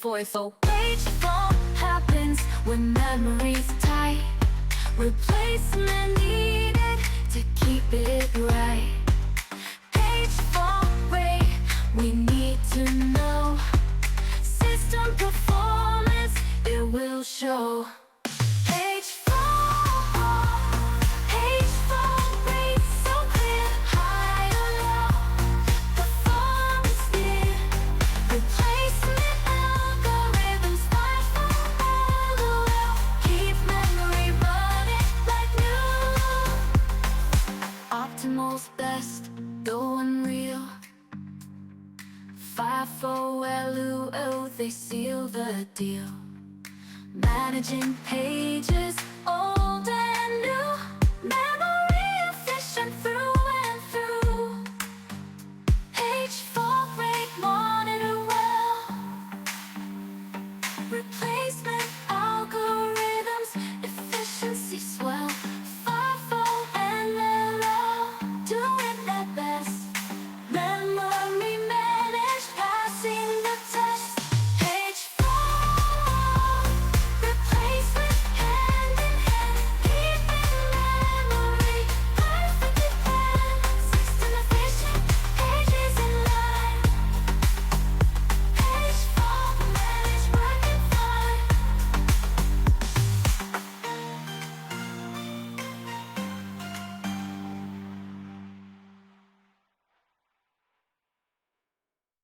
FIFO. Playful happens when memories tight. Replacement needed to keep it right. H4 we need to know. System performance, it will show. Optimal's best, going real. FIFO, LRU, they seal the deal. Managing pages, old and new. Memory efficient through and through. H4 rate, monitor well. Replace